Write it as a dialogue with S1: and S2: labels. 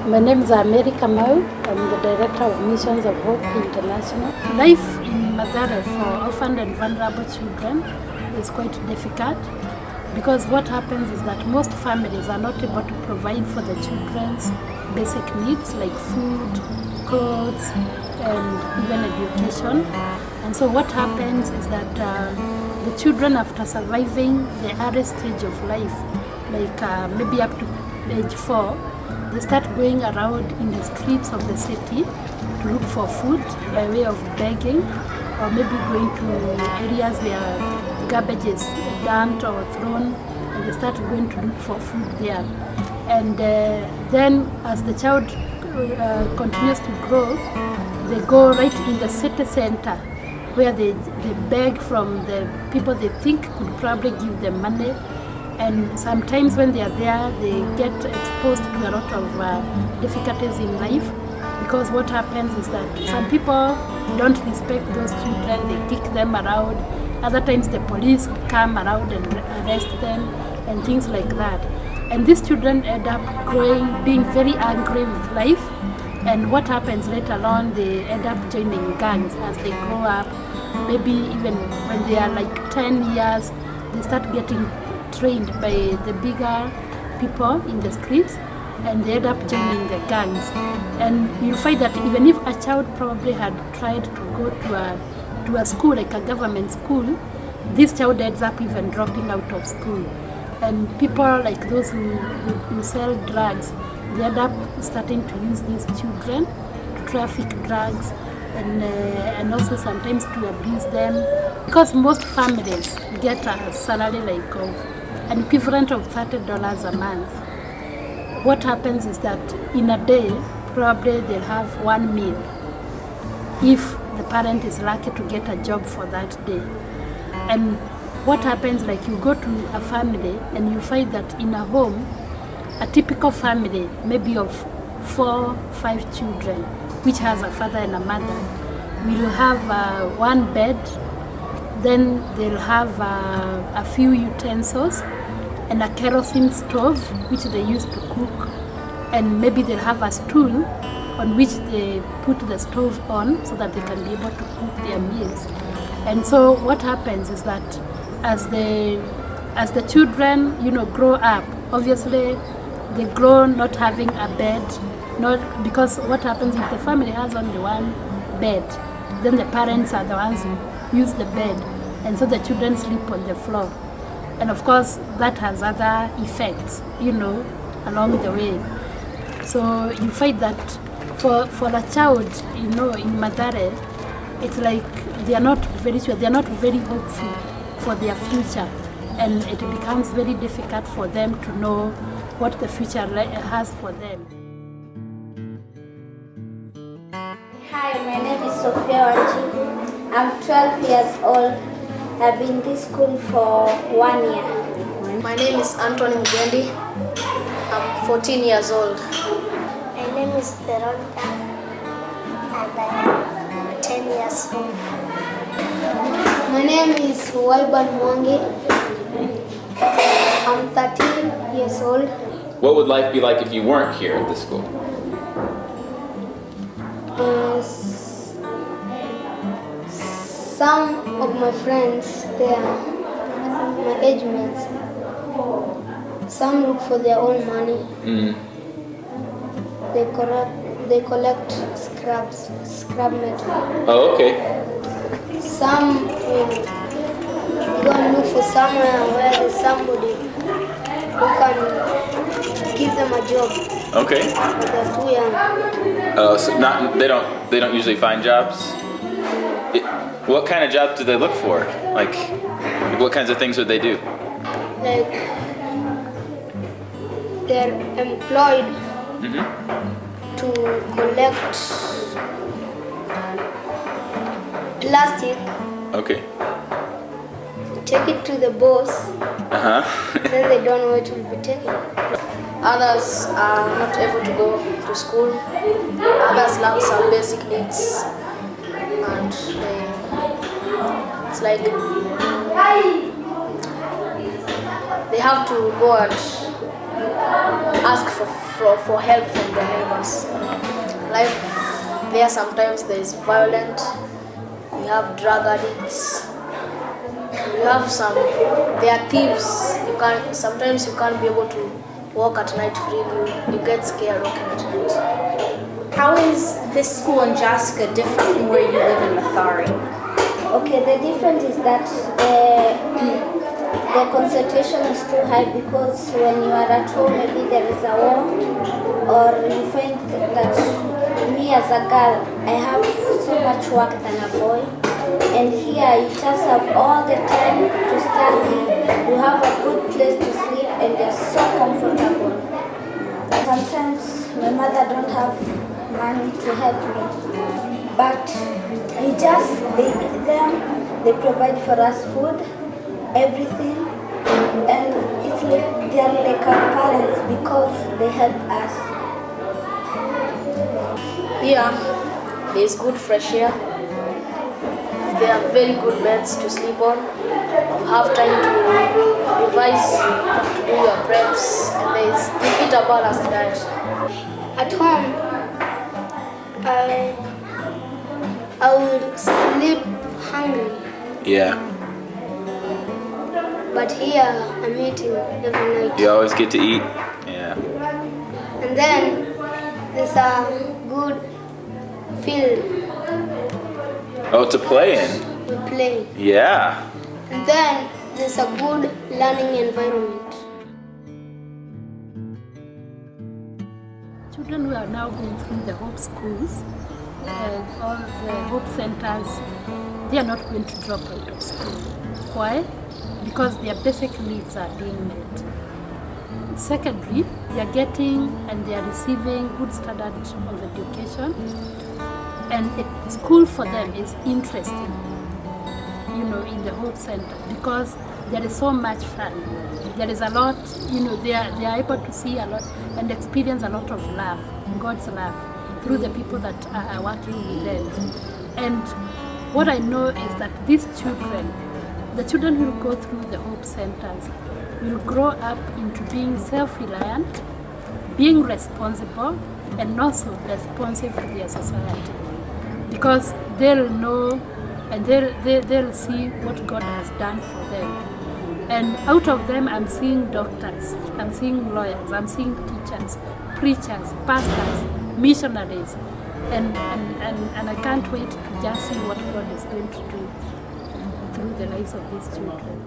S1: My name is America Mau. I'm the Director of Missions of Hope International. Life in Mathare for orphaned and vulnerable children is quite difficult because what happens is that most families are not able to provide for the children's basic needs like food, clothes, and even education. And so what happens is that the children, after surviving the early stage of life, like maybe up to age 4, they start going around in the streets of the city to look for food by way of begging, or maybe going to areas where garbage is dumped or thrown, and they start going to look for food there. And then as the child continues to grow, they go right in the city center where they beg from the people they think could probably give them money. And sometimes when they are there, they get exposed to a lot of difficulties in life, because what happens is that some people don't respect those children, they kick them around. Other times the police come around and arrest them and things like that. And these children end up growing, being very angry with life. And what happens later on, they end up joining gangs as they grow up. Maybe even when they are like 10 years, they start getting trained by the bigger people in the streets, and they end up joining the gangs. And you'll find that even if a child probably had tried to go to a school, like a government school, this child ends up even dropping out of school. And people like those who sell drugs, they end up starting to use these children to traffic drugs, and also sometimes to abuse them, because most families get a salary like of an equivalent of $30 a month. What happens is that in a day, probably they'll have one meal if the parent is lucky to get a job for that day. And what happens, like you go to a family and you find that in a home, a typical family, maybe of 4-5 children, which has a father and a mother, will have one bed, then they'll have a few utensils and a kerosene stove which they use to cook, and maybe they'll have a stool on which they put the stove on so that they can be able to cook their meals. And so what happens is that as the children grow up, obviously they grow not having a bed, not because what happens if the family has only one bed, then the parents are the ones who use the bed, and so the children sleep on the floor. And of course that has other effects along the way. So you find that for a child in Mathare, it's like they are not very sure, they are not very hopeful for their future, and it becomes very difficult for them to know what the future has for them.
S2: Hi, my name is Sophia Wanji. I'm 12 years old. I've been in this school for 1 year.
S3: My name is Anthony Mugendi. I'm 14 years old.
S4: My name is Veronica and I'm 10 years old.
S5: My name is Waiban Mwangi. I'm 13 years old.
S6: What would life be like if you weren't here at this school?
S5: Some of my friends, they are my age mates. Some look for their own money. They collect scrap metal.
S6: Oh, okay.
S5: Some will go and look for somewhere where there's somebody who can give them a job.
S6: Okay.
S5: But they're too young.
S6: So they don't usually find jobs? What kind of jobs do they look for? Like what kinds of things would they do?
S5: Like they're employed to collect plastic.
S6: Okay.
S5: Take it to the boss. Then they don't know where it will be taken.
S3: Others are not able to go to school. Others lack some basic needs, and it's like they have to go and ask for for help from the neighbors. Like there sometimes there is violent, we have drug addicts, we have there are thieves. Sometimes you can't be able to walk at night freely. You get scared walking at night.
S2: How is this school in Jasca different from where you live in Mathare? Okay, the difference is that the concentration is too high, because when you are at home, maybe there is a war, or you find that me as a girl, I have so much work than a boy, and here you just have all the time to study, you have a good place to sleep, and you're so comfortable. Sometimes my mother don't have money to help me, but they provide for us food, everything, and it's like they are like our parents because they help us.
S3: Here, there is good fresh air. There are very good beds to sleep on. You have time to revise, to do your preps, and they eat a balanced diet.
S5: At home, I would sleep hungry.
S6: Yeah.
S5: But here, I'm eating every night.
S6: You always get to eat? Yeah.
S5: And then, there's a good field
S6: Oh, to play in?
S5: we play.
S6: Yeah.
S5: And then, there's a good learning environment.
S1: Children who are now going through the Hope schools and all the Hope centers, they are not going to drop out of school. Why? Because their basic needs are being met. Secondly, they are getting and they are receiving good standard of education, and school for them is interesting, in the Hope Center, because there is so much fun. There is a lot, they are able to see a lot and experience a lot of love, God's love, through the people that are working with them. And what I know is that these children, the children who go through the Hope Centers, will grow up into being self-reliant, being responsible, and also responsive to their society. Because they'll know and they'll see what God has done for them. And out of them, I'm seeing doctors, I'm seeing lawyers, I'm seeing teachers, preachers, pastors, missionaries, and I can't wait to just see what God is going to do through the lives of these children.